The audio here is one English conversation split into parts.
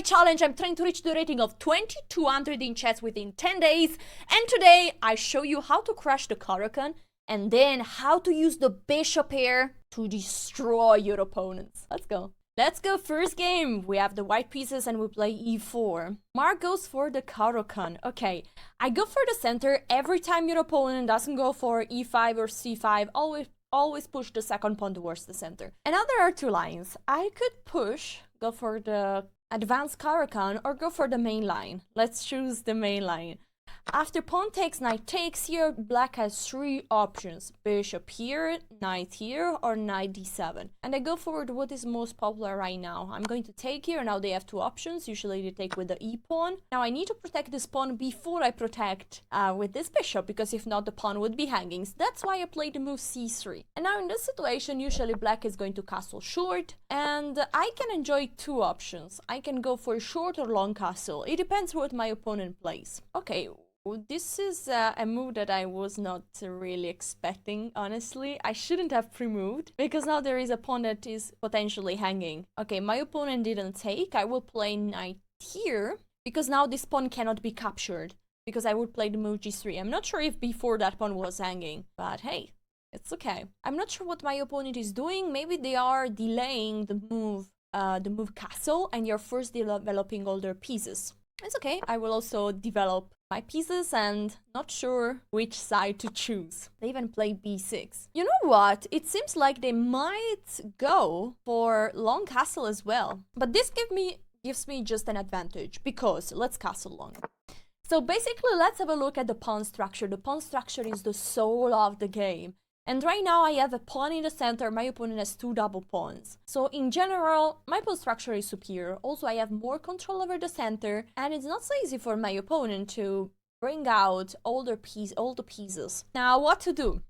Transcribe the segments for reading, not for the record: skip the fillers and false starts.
my challenge. I'm trying to reach the rating of 2200 in chess within 10 days. And today I show you how to crush the Caro-Kann and then how to use the bishop here to destroy your opponents. Let's go. Let's go. First game. We have the white pieces and we play e4. Mark goes for the Caro-Kann. Okay, I go for the center. Every time your opponent doesn't go for e5 or c5, always push the second pawn towards the center. And now there are two lines. I could push, go for the advanced Caro-Kann, or go for the main line. Let's choose the main line. After pawn takes, knight takes here, black has three options. Bishop here, knight here, or knight d7. And I go for what is most popular right now. I'm going to take here. Now they have two options. Usually they take with the e-pawn. Now I need to protect this pawn before I protect with this bishop, because if not, the pawn would be hanging. So that's why I played the move c3. And now in this situation, usually black is going to castle short. And I can enjoy two options. I can go for short or long castle. It depends what my opponent plays. Okay. This is a move that I was not really expecting, honestly. I shouldn't have pre-moved, because now there is a pawn that is potentially hanging. Okay, my opponent didn't take. I will play knight here, because now this pawn cannot be captured, because I would play the move g3. I'm not sure if before that pawn was hanging, but hey, it's okay. I'm not sure what my opponent is doing. Maybe they are delaying the move castle, and you're first developing all their pieces. It's okay. I will also develop my pieces and not sure which side to choose. They even play b6. You know what? It seems like they might go for long castle as well. But this gives me just an advantage, because let's castle long. So basically, let's have a look at the pawn structure. The pawn structure is the soul of the game. And right now I have a pawn in the center. My opponent has two double pawns. So in general, my pawn structure is superior. Also, I have more control over the center. And it's not so easy for my opponent to bring out all the pieces. Now, what to do?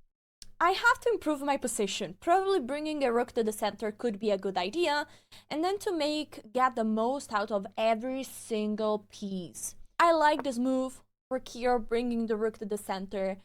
I have to improve my position. Probably bringing a rook to the center could be a good idea. And then to get the most out of every single piece. I like this move. Rook here, bringing the rook to the center.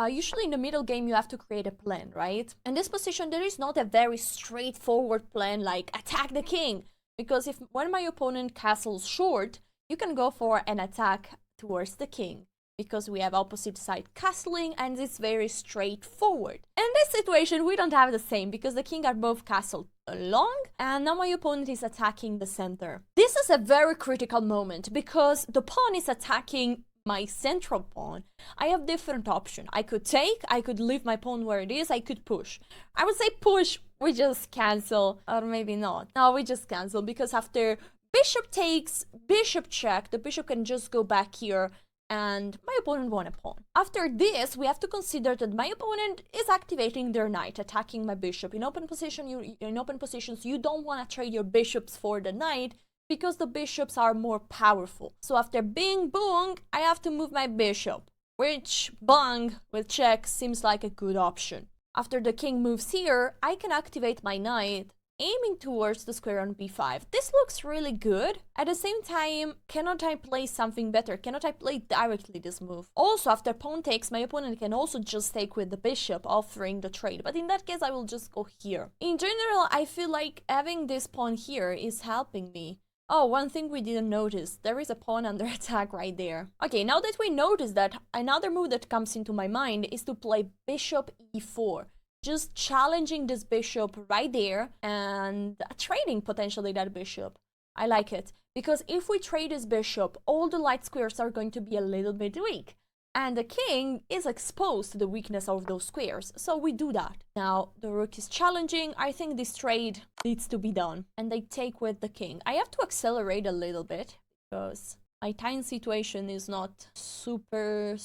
Usually in the middle game you have to create a plan, right? In this position there is not a very straightforward plan like attack the king, because when my opponent castles short, you can go for an attack towards the king, because we have opposite side castling and it's very straightforward. In this situation we don't have the same, because the king are both castled long, and now my opponent is attacking the center. This is a very critical moment, because the pawn is attacking my central pawn. I have different options. I could take, I could leave my pawn where it is, I could push. I would say push, we just cancel, or maybe not. No, we just cancel, because after bishop takes, bishop check, the bishop can just go back here and my opponent won a pawn. After this, we have to consider that my opponent is activating their knight, attacking my bishop. In open positions, you don't want to trade your bishops for the knight, because the bishops are more powerful. So after bing boom, I have to move my bishop, which bang with check seems like a good option. After the king moves here, I can activate my knight, aiming towards the square on b5. This looks really good. At the same time, cannot I play something better? Cannot I play directly this move? Also, after pawn takes, my opponent can also just take with the bishop, offering the trade. But in that case, I will just go here. In general, I feel like having this pawn here is helping me. Oh, one thing we didn't notice, there is a pawn under attack right there. Okay, now that we notice that, another move that comes into my mind is to play bishop e4. Just challenging this bishop right there and trading potentially that bishop. I like it, because if we trade this bishop, all the light squares are going to be a little bit weak. And the king is exposed to the weakness of those squares, so we do that. Now, the rook is challenging. I think this trade needs to be done. And they take with the king. I have to accelerate a little bit, because my time situation is not super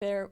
fair.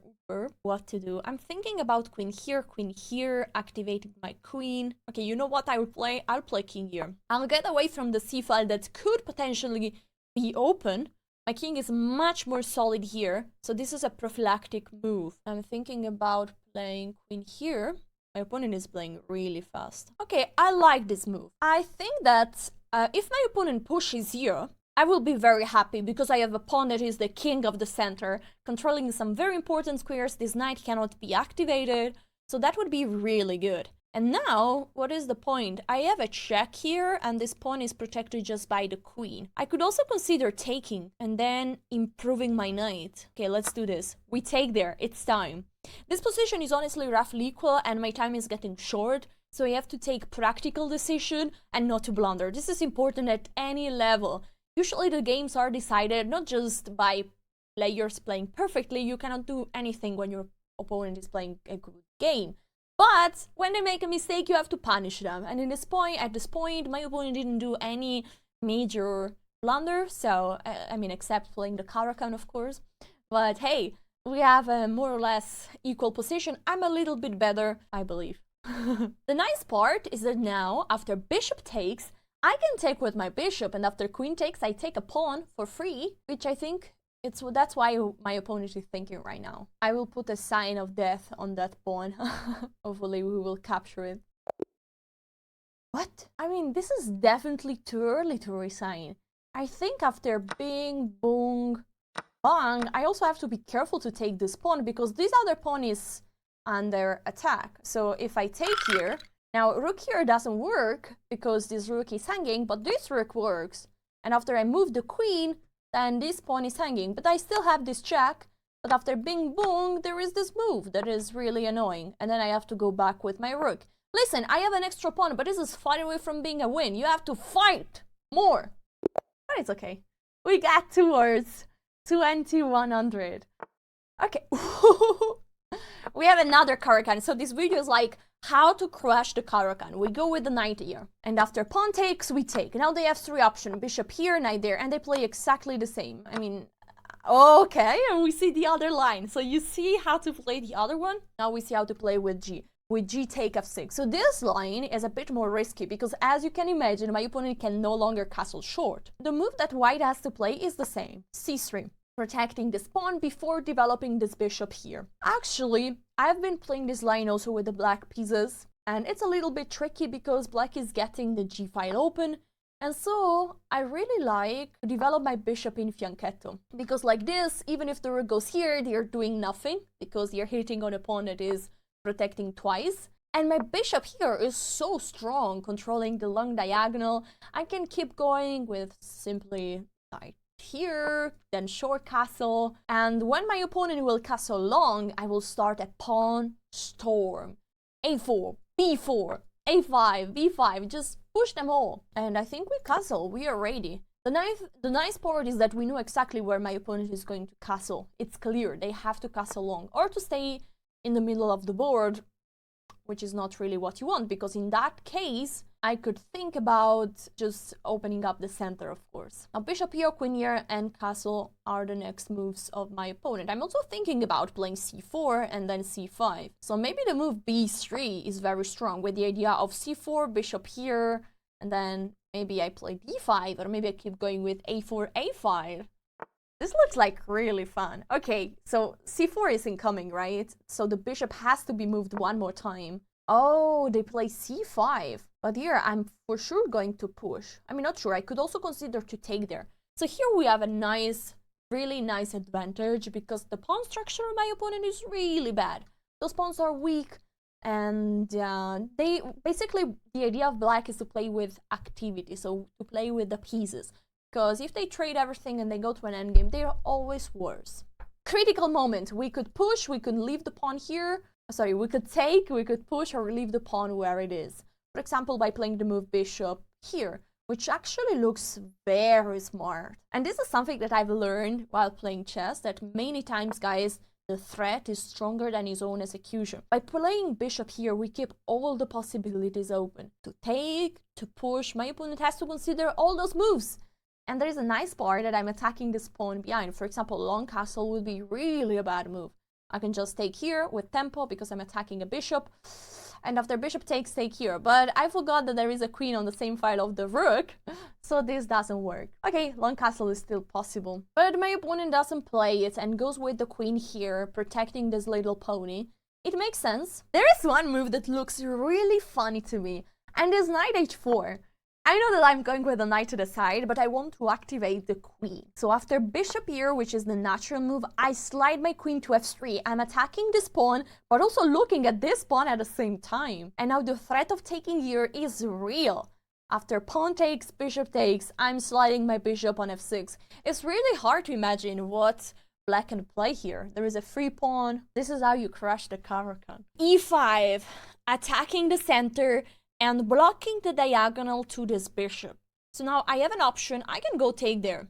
What to do? I'm thinking about queen here, activating my queen. Okay, you know what I will play? I'll play king here. I'll get away from the c file that could potentially be open. My king is much more solid here, so this is a prophylactic move. I'm thinking about playing queen here. My opponent is playing really fast. Okay, I like this move. I think that if my opponent pushes here, I will be very happy, because I have a pawn that is the king of the center, controlling some very important squares. This knight cannot be activated, so that would be really good. And now, what is the point? I have a check here, and this pawn is protected just by the queen. I could also consider taking, and then improving my knight. Okay, let's do this. We take there, it's time. This position is honestly roughly equal, and my time is getting short, so I have to take practical decision and not to blunder. This is important at any level. Usually the games are decided not just by players playing perfectly. You cannot do anything when your opponent is playing a good game. But when they make a mistake, you have to punish them. And at this point, my opponent didn't do any major blunder. So, I mean, except playing the Caro-Kann, of course. But hey, we have a more or less equal position. I'm a little bit better, I believe. The nice part is that now, after bishop takes, I can take with my bishop. And after queen takes, I take a pawn for free, which I think that's why my opponent is thinking right now. I will put a sign of death on that pawn. Hopefully we will capture it. What? I mean, this is definitely too early to resign. I think after bing, boom, bang, I also have to be careful to take this pawn because this other pawn is under attack. So if I take here, now rook here doesn't work because this rook is hanging, but this rook works. And after I move the queen, then this pawn is hanging, but I still have this check. But after bing boom, there is this move that is really annoying. And then I have to go back with my rook. Listen, I have an extra pawn, but this is far away from being a win. You have to fight more. But it's okay. We got towards 2100. Okay. We have another Caro-Kann. So this video is like how to crush the Caro-Kann. We go with the knight here. And after pawn takes, we take. Now they have three options. Bishop here, knight there. And they play exactly the same. I mean, okay. And we see the other line. So you see how to play the other one. Now we see how to play with G. With G take F6. So this line is a bit more risky because as you can imagine, my opponent can no longer castle short. The move that white has to play is the same. C3. Protecting this pawn before developing this bishop here. Actually, I've been playing this line also with the black pieces, and it's a little bit tricky because black is getting the g file open, and so I really like to develop my bishop in fianchetto, because like this, even if the rook goes here, they're doing nothing, because they're hitting on a pawn that is protecting twice, and my bishop here is so strong, controlling the long diagonal. I can keep going with simply knight here, then short castle, and when my opponent will castle long, I will start a pawn storm. A4, B4, A5, B5, just push them all. And I think we castle, we are ready. The nice part is that we know exactly where my opponent is going to castle. It's clear, they have to castle long, or to stay in the middle of the board, which is not really what you want, because in that case, I could think about just opening up the center, of course. Now, bishop here, queen here, and castle are the next moves of my opponent. I'm also thinking about playing c4 and then c5. So maybe the move b3 is very strong with the idea of c4, bishop here, and then maybe I play d5, or maybe I keep going with a4, a5. This looks like really fun. Okay, so c4 is incoming, right? So the bishop has to be moved one more time. Oh, they play c5. But here, I'm for sure going to push. I mean, not sure. I could also consider to take there. So here we have a nice, really nice advantage because the pawn structure of my opponent is really bad. Those pawns are weak. And they basically, the idea of black is to play with activity. So to play with the pieces. Because if they trade everything and they go to an endgame, they are always worse. Critical moment. We could push. We could leave the pawn here. Sorry, we could take, we could push, or leave the pawn where it is. For example, by playing the move bishop here, which actually looks very smart. And this is something that I've learned while playing chess, that many times, guys, the threat is stronger than his own execution. By playing bishop here, we keep all the possibilities open. To take, to push, my opponent has to consider all those moves. And there is a nice part that I'm attacking this pawn behind. For example, long castle would be really a bad move. I can just take here with tempo because I'm attacking a bishop. And after bishop takes, take here. But I forgot that there is a queen on the same file of the rook. So this doesn't work. Okay, long castle is still possible. But my opponent doesn't play it and goes with the queen here, protecting this little pony. It makes sense. There is one move that looks really funny to me. And is knight h4. I know that I'm going with the knight to the side, but I want to activate the queen. So after bishop here, which is the natural move, I slide my queen to f3. I'm attacking this pawn, but also looking at this pawn at the same time. And now the threat of taking here is real. After pawn takes, bishop takes, I'm sliding my bishop on f6. It's really hard to imagine what black can play here. There is a free pawn. This is how you crush the Caro-Kann. e5, attacking the center and blocking the diagonal to this bishop. So now I have an option. I can go take there.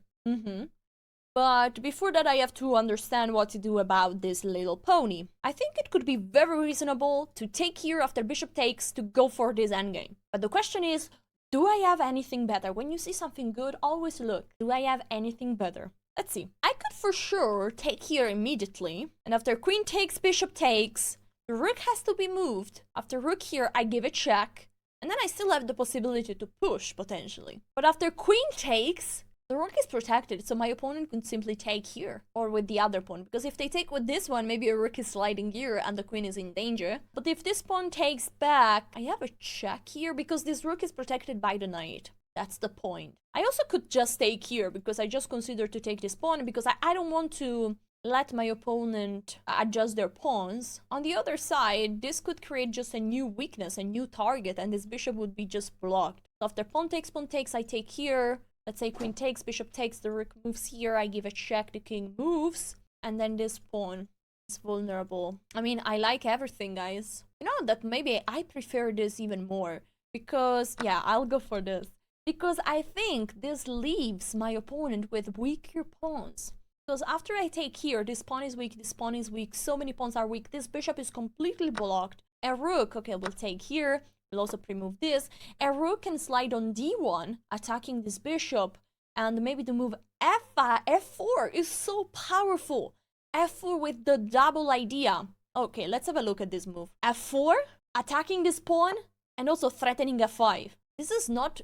But before that, I have to understand what to do about this little pony. I think it could be very reasonable to take here after bishop takes to go for this endgame. But the question is, do I have anything better? When you see something good, always look. Do I have anything better? Let's see. I could for sure take here immediately. And after queen takes, bishop takes, the rook has to be moved. After rook here, I give a check. And then I still have the possibility to push, potentially. But after queen takes, the rook is protected, so my opponent could simply take here. Or with the other pawn. Because if they take with this one, maybe a rook is sliding here and the queen is in danger. But if this pawn takes back, I have a check here because this rook is protected by the knight. That's the point. I also could just take here because I just considered to take this pawn because I don't want to let my opponent adjust their pawns. On the other side, this could create just a new weakness, a new target, and this bishop would be just blocked. So after pawn takes, I take here. Let's say queen takes, bishop takes, the rook moves here, I give a check, the king moves, and then this pawn is vulnerable. I mean, I like everything, guys. You know that maybe I prefer this even more because, yeah, I'll go for this. Because I think this leaves my opponent with weaker pawns. Because after I take here, this pawn is weak, this pawn is weak, so many pawns are weak, this bishop is completely blocked. A rook, okay, we'll take here. We'll also pre-move this. A rook can slide on d1, attacking this bishop, and maybe the move f4 is so powerful. f4 with the double idea. Okay, let's have a look at this move. f4, attacking this pawn, and also threatening f5. This is not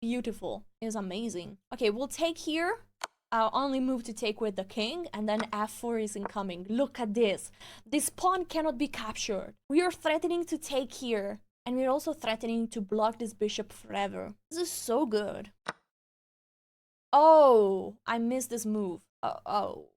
beautiful. It's amazing. Okay, we'll take here. I'll only move to take with the king, and then f4 is incoming. Look at this. This pawn cannot be captured. We are threatening to take here. And we're also threatening to block this bishop forever. This is so good. Oh, I missed this move. Oh.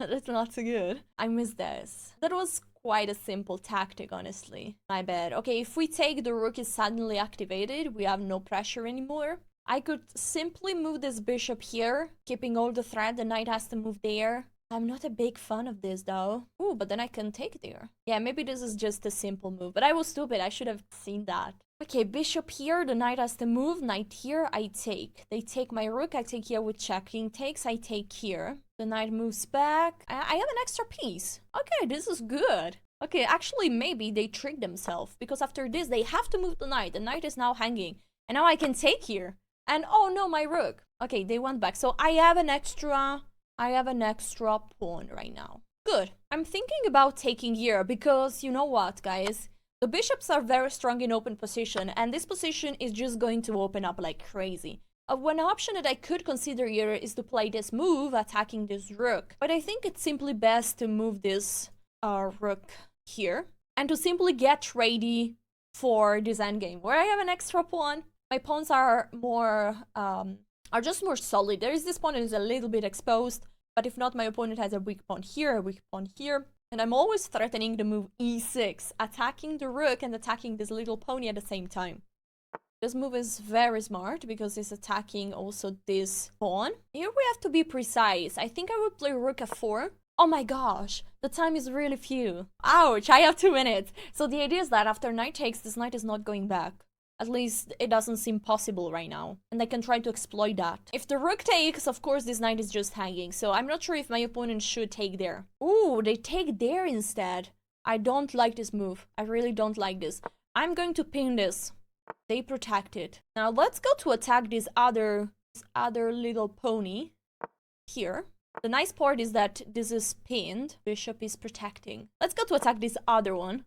That's not so good. I missed this. That was quite a simple tactic, honestly. My bad. Okay, if we take, the rook is suddenly activated. We have no pressure anymore. I could simply move this bishop here, keeping all the threat. The knight has to move there. I'm not a big fan of this though. Ooh, but then I can take there. Yeah, maybe this is just a simple move, but I was stupid. I should have seen that. Okay, bishop here, the knight has to move. Knight here, I take. They take my rook, I take here with check. King takes, I take here. The knight moves back. I have an extra piece. Okay, this is good. Okay, actually, maybe they tricked themselves because after this, they have to move the knight. The knight is now hanging. And now I can take here. And oh no, my rook. Okay, they went back. So I have an extra pawn right now. Good. I'm thinking about taking here because you know what, guys? The bishops are very strong in open position, and this position is just going to open up like crazy. One option that I could consider here is to play this move, attacking this rook. But I think it's simply best to move this rook here and to simply get ready for this endgame where I have an extra pawn. My pawns are just more solid. There is this pawn that is a little bit exposed, but if not, my opponent has a weak pawn here, and I'm always threatening the move e6, attacking the rook and attacking this little pony at the same time. This move is very smart because it's attacking also this pawn. Here we have to be precise. I think I would play rook f4. Oh my gosh, the time is really few. Ouch, I have 2 minutes. So the idea is that after knight takes, this knight is not going back. At least it doesn't seem possible right now. And I can try to exploit that. If the rook takes, of course, this knight is just hanging. So I'm not sure if my opponent should take there. Ooh, they take there instead. I don't like this move. I really don't like this. I'm going to pin this. They protect it. Now let's go to attack this other little pony here. The nice part is that this is pinned. Bishop is protecting. Let's go to attack this other one.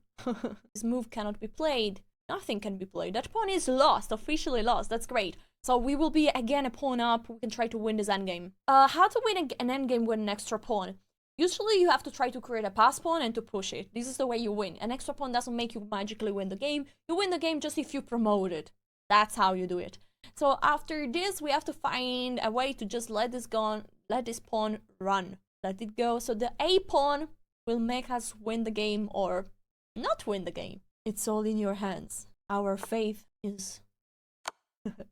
This move cannot be played. Nothing can be played. That pawn is lost, officially lost. That's great. So we will be again a pawn up. We can try to win this endgame. How to win an endgame with an extra pawn? Usually you have to try to create a pass pawn and to push it. This is the way you win. An extra pawn doesn't make you magically win the game. You win the game just if you promote it. That's how you do it. So after this, we have to find a way to just let this pawn run. Let it go. So the A pawn will make us win the game or not win the game. It's all in your hands. Our faith is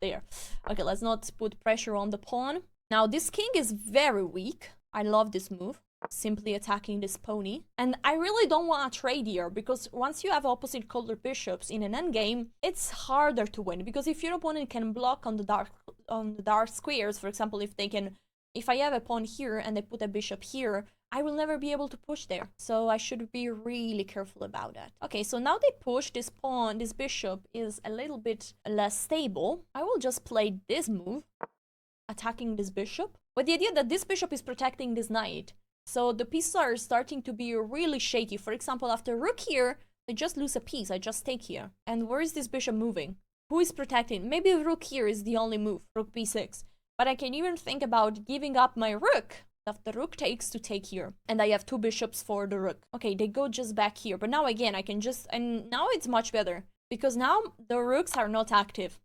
there. Okay, let's not put pressure on the pawn. Now, this king is very weak. I love this move. Simply attacking this pony. And I really don't want to trade here, because once you have opposite colored bishops in an endgame, it's harder to win. Because if your opponent can block on the dark squares, for example, if I have a pawn here and they put a bishop here, I will never be able to push there. So I should be really careful about that. Okay, so now they push this pawn. This bishop is a little bit less stable. I will just play this move, attacking this bishop, with the idea that this bishop is protecting this knight. So the pieces are starting to be really shaky. For example, after rook here, I just lose a piece. I just take here. And where is this bishop moving? Who is protecting? Maybe rook here is the only move, rook b6. But I can even think about giving up my rook. If the rook takes to take here. And I have two bishops for the rook. Okay, they go just back here. But now again, I can just... And now it's much better. Because now the rooks are not active.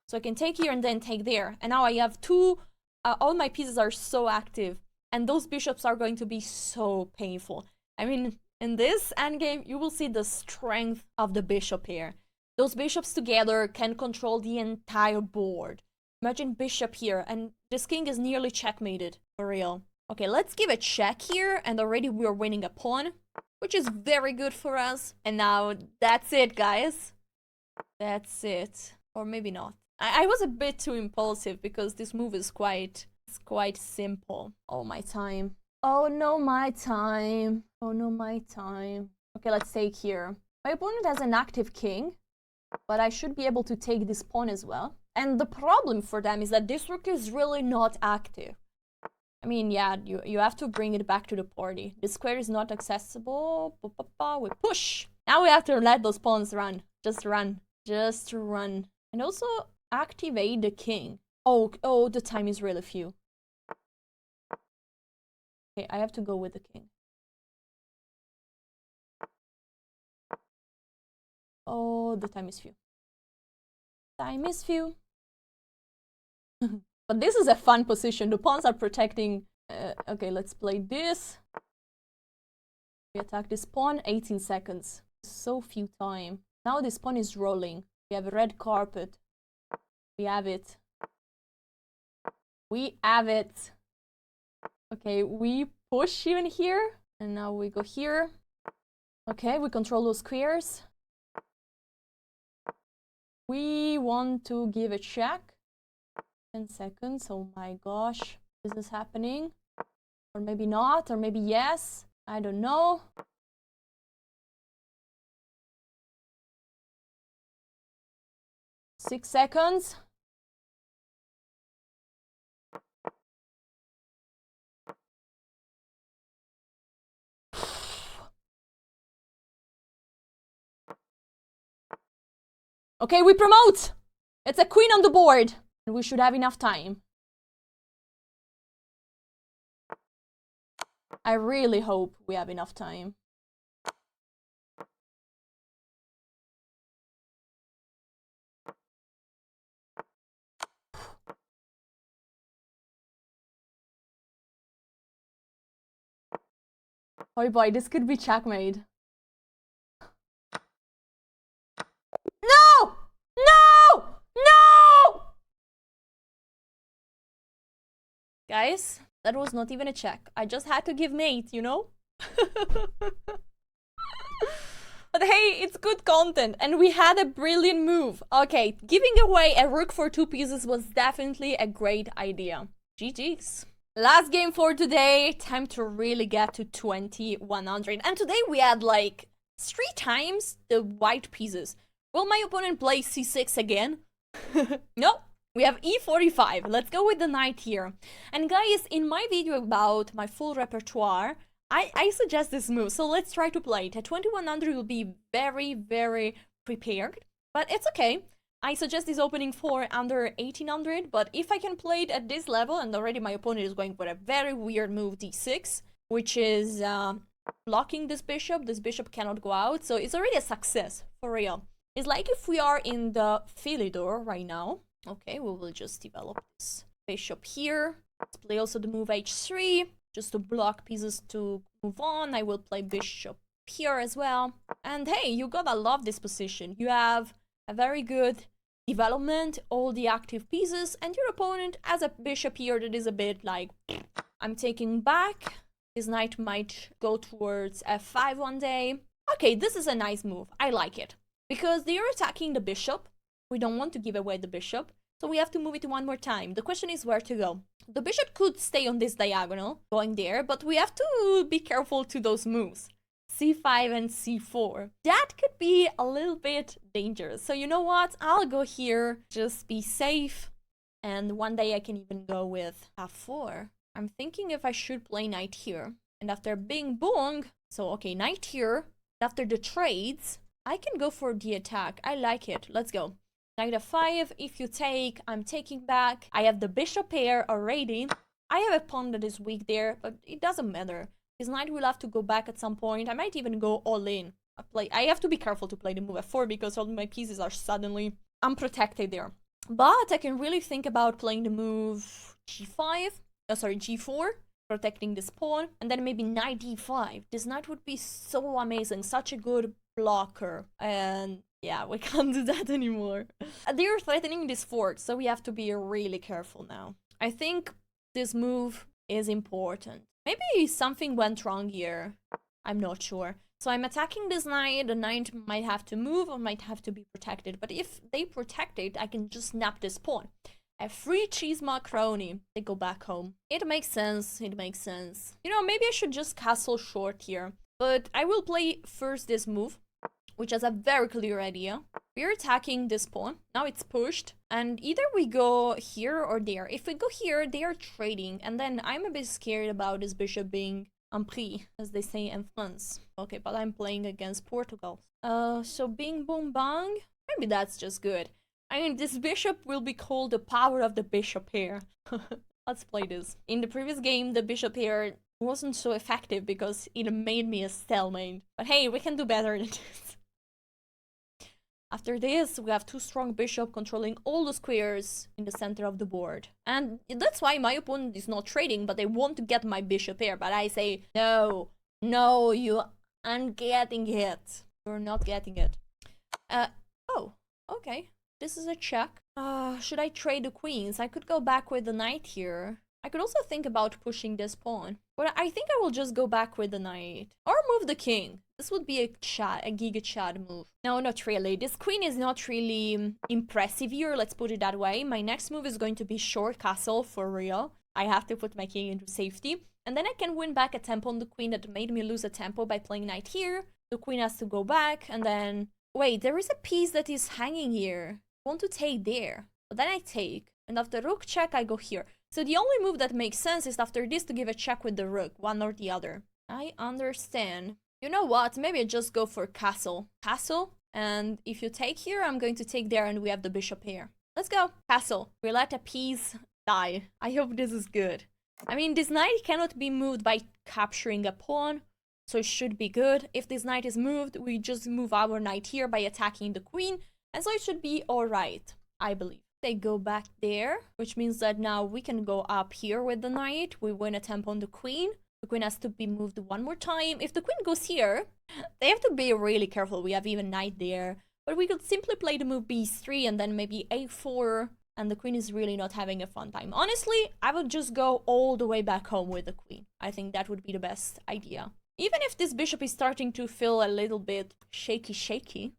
So I can take here and then take there. And now I have two... all my pieces are so active. And those bishops are going to be so painful. I mean, in this endgame, you will see the strength of the bishop here. Those bishops together can control the entire board. Imagine bishop here, and this king is nearly checkmated, for real. Okay, let's give a check here, and already we are winning a pawn, which is very good for us. And now, that's it, guys. That's it. Or maybe not. I was a bit too impulsive, because this move is quite simple. Oh, my time. Oh, no, my time. Oh, no, my time. Okay, let's take here. My opponent has an active king, but I should be able to take this pawn as well. And the problem for them is that this rook is really not active. I mean, yeah, you have to bring it back to the party. The square is not accessible. We push. Now we have to let those pawns run. Just run. Just run. And also activate the king. Oh, the time is really few. Okay, I have to go with the king. Oh, the time is few. Time is few. But this is a fun position. The pawns are protecting... okay, let's play this. We attack this pawn, 18 seconds. So few time. Now this pawn is rolling. We have a red carpet. We have it. We have it. Okay, we push even here. And now we go here. Okay, we control those squares. We want to give a check. 10 seconds. Oh my gosh. This is happening. Or maybe not. Or maybe yes. I don't know. Six seconds. Okay, we promote. It's a queen on the board. We should have enough time. I really hope we have enough time. Oh boy, this could be checkmate. No! No! No! Guys, that was not even a check. I just had to give mate, you know? But hey, it's good content, and we had a brilliant move. Okay, giving away a rook for 2 pieces was definitely a great idea. GG's. Last game for today. Time to really get to 2100. And today we had like 3 times the white pieces. Will my opponent play c6 again? No. We have e45. Let's go with the knight here. And guys, in my video about my full repertoire, I suggest this move. So let's try to play it. At 2100 will be very, very prepared. But it's okay. I suggest this opening for under 1800. But if I can play it at this level, and already my opponent is going for a very weird move, d6, which is blocking this bishop. This bishop cannot go out. So it's already a success, for real. It's like if we are in the Philidor right now. Okay, we will just develop this bishop here. Let's play also the move h3, just to block pieces to move on. I will play bishop here as well. And hey, you gotta love this position. You have a very good development, all the active pieces, and your opponent has a bishop here that is a bit like, I'm taking back. This knight might go towards f5 one day. Okay, this is a nice move. I like it. Because they are attacking the bishop. We don't want to give away the bishop. So we have to move it one more time. The question is where to go. The bishop could stay on this diagonal, going there, but we have to be careful to those moves. c5 and c4. That could be a little bit dangerous. So you know what? I'll go here, just be safe. And one day I can even go with f4. I'm thinking if I should play knight here. And after bing bong, so okay, knight here. After the trades, I can go for the attack. I like it. Let's go. Knight f5. If you take, I'm taking back. I have the bishop pair already. I have a pawn that is weak there, but it doesn't matter. His knight will have to go back at some point. I might even go all in. I have to be careful to play the move f4 because all my pieces are suddenly unprotected there. But I can really think about playing the move g5. G4. Protecting this pawn. And then maybe knight d5. This knight would be so amazing. Such a good blocker. And yeah, we can't do that anymore. They're threatening this fort, so we have to be really careful now. I think this move is important. Maybe something went wrong here. I'm not sure. So I'm attacking this knight. The knight might have to move or might have to be protected. But if they protect it, I can just snap this pawn. A free cheese macaroni. They go back home. It makes sense. It makes sense. You know, maybe I should just castle short here. But I will play first this move, which has a very clear idea. We're attacking this pawn. Now it's pushed. And either we go here or there. If we go here, they are trading. And then I'm a bit scared about this bishop being en prise, as they say in France. Okay, but I'm playing against Portugal. So bing, boom, bang. Maybe that's just good. I mean, this bishop will be called the power of the bishop pair. Let's play this. In the previous game, the bishop pair wasn't so effective because it made me a stalemate. But hey, we can do better than this. After this, we have two strong bishops controlling all the squares in the center of the board. And that's why my opponent is not trading, but they want to get my bishop here. But I say, no, no, you aren't getting it. You're not getting it. Oh, okay. This is a check. Should I trade the queens? I could go back with the knight here. I could also think about pushing this pawn. But I think I will just go back with the knight. Or move the king. This would be a Giga Chad move. No, not really. This queen is not really impressive here, let's put it that way. My next move is going to be short castle for real. I have to put my king into safety. And then I can win back a tempo on the queen that made me lose a tempo by playing knight here. The queen has to go back and then... Wait, there is a piece that is hanging here. I want to take there. But then I take. And after rook check, I go here. So the only move that makes sense is after this to give a check with the rook, one or the other. I understand. You know what? Maybe I just go for castle. Castle. And if you take here, I'm going to take there and we have the bishop here. Let's go. Castle. We let a piece die. I hope this is good. I mean, this knight cannot be moved by capturing a pawn. So it should be good. If this knight is moved, we just move our knight here by attacking the queen. And so it should be alright, I believe. They go back there, which means that now we can go up here with the knight. We win a tempo on the queen. The queen has to be moved one more time. If the queen goes here, they have to be really careful. We have even knight there. But we could simply play the move b3 and then maybe a4. And the queen is really not having a fun time. Honestly, I would just go all the way back home with the queen. I think that would be the best idea. Even if this bishop is starting to feel a little bit shaky.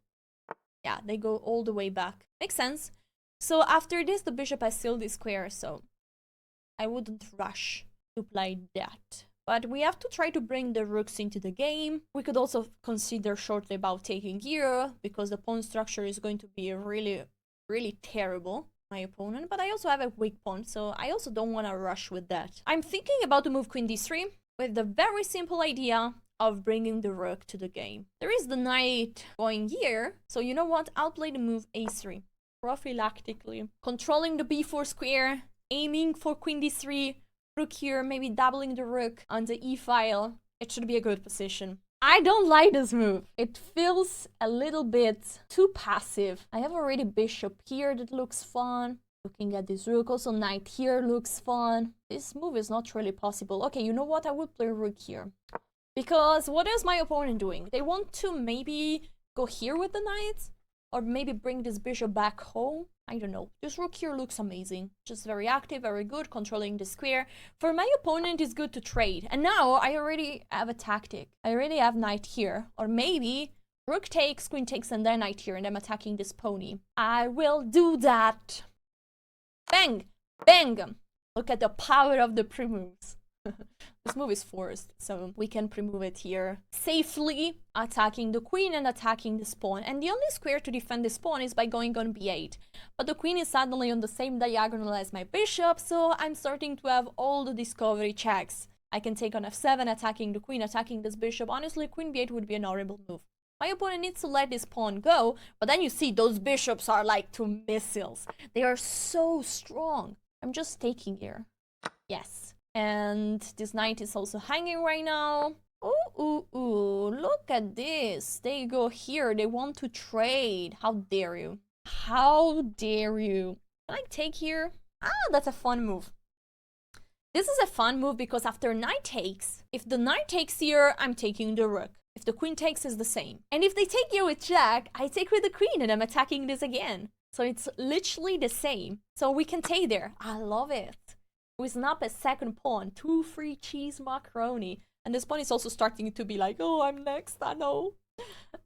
Yeah, they go all the way back. Makes sense. So after this, the bishop has still this square, so I wouldn't rush to play that. But we have to try to bring the rooks into the game. We could also consider shortly about taking here, because the pawn structure is going to be really, really terrible, my opponent. But I also have a weak pawn, so I also don't want to rush with that. I'm thinking about the move queen d3 with the very simple idea of bringing the rook to the game. There is the knight going here, so you know what? I'll play the move a3. Prophylactically. Controlling the b4 square, aiming for queen d3, rook here, maybe doubling the rook on the e file. It should be a good position. I don't like this move. It feels a little bit too passive. I have already bishop here that looks fun. Looking at this rook, also knight here looks fun. This move is not really possible. Okay, you know what? I will play rook here. Because what is my opponent doing? They want to maybe go here with the knight? Or maybe bring this bishop back home? I don't know. This rook here looks amazing. Just very active, very good, controlling the square. For my opponent, it's good to trade. And now I already have a tactic. I already have knight here. Or maybe rook takes, queen takes, and then knight here, and I'm attacking this pony. I will do that. Bang! Bang! Look at the power of the pre-moves. This move is forced, so we can pre-move it here. Safely attacking the queen and attacking this pawn. And the only square to defend this pawn is by going on b8. But the queen is suddenly on the same diagonal as my bishop, so I'm starting to have all the discovery checks. I can take on f7, attacking the queen, attacking this bishop. Honestly, queen b8 would be an horrible move. My opponent needs to let this pawn go, but then you see those bishops are like two missiles. They are so strong. I'm just taking here. Yes. And this knight is also hanging right now. Ooh, look at this. They go here. They want to trade. How dare you? How dare you? Can I take here? Ah, that's a fun move. This is a fun move because after knight takes, if the knight takes here, I'm taking the rook. If the queen takes, is the same. And if they take here with jack, I take with the queen and I'm attacking this again. So it's literally the same. So we can take there. I love it. We snap a second pawn. 2 free cheese macaroni. And this pawn is also starting to be like, oh, I'm next. I know.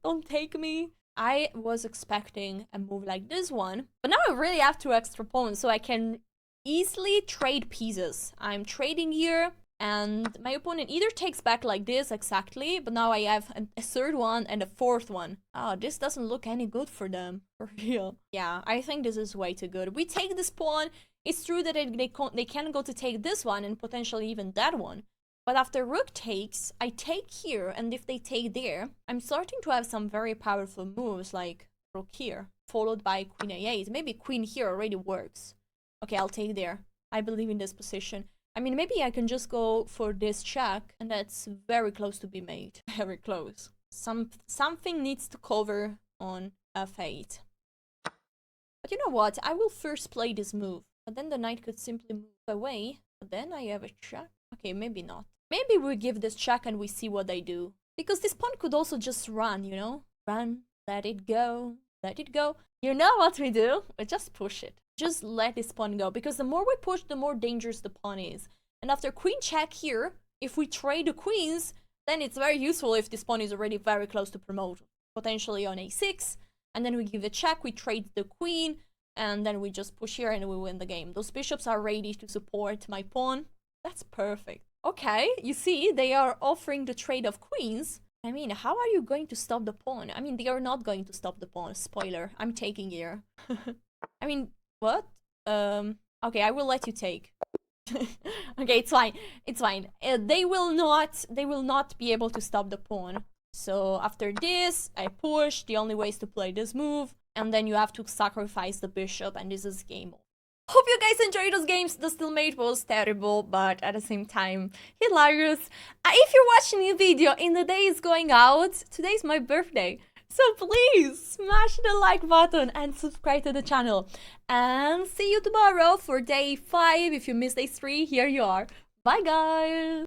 Don't take me. I was expecting a move like this one. But now I really have 2 extra pawns. So I can easily trade pieces. I'm trading here. And my opponent either takes back like this exactly, but now I have a third one and a fourth one. Oh, this doesn't look any good for them, for real. Yeah, I think this is way too good. We take this pawn. It's true that they can go to take this one and potentially even that one. But after rook takes, I take here, and if they take there, I'm starting to have some very powerful moves like rook here, followed by queen a8. Maybe queen here already works. Okay, I'll take there. I believe in this position. I mean, maybe I can just go for this check, and that's very close to be made. Very close. Something needs to cover on f8. But you know what? I will first play this move. But then the knight could simply move away. But then I have a check. Okay, maybe not. Maybe we give this check and we see what they do. Because this pawn could also just run, you know? Run, let it go, let it go. You know what we do? We just push it. Just let this pawn go, because the more we push, the more dangerous the pawn is. And after queen check here, if we trade the queens, then it's very useful if this pawn is already very close to promote, potentially on a6, and then we give a check, we trade the queen, and then we just push here and we win the game. Those bishops are ready to support my pawn. That's perfect. Okay, you see, they are offering the trade of queens. I mean, how are you going to stop the pawn? I mean, they are not going to stop the pawn. Spoiler, I'm taking here. I mean, what? Okay, I will let you take. Okay, it's fine. It's fine. They will not be able to stop the pawn. So after this, I push. The only way is to play this move, and then you have to sacrifice the bishop, and this is game over. Hope you guys enjoyed those games. The stalemate was terrible, but at the same time, hilarious. If you're watching the video in the days going out, today's my birthday. So please smash the like button and subscribe to the channel. And see you tomorrow for day 5. If you missed day 3, here you are. Bye guys!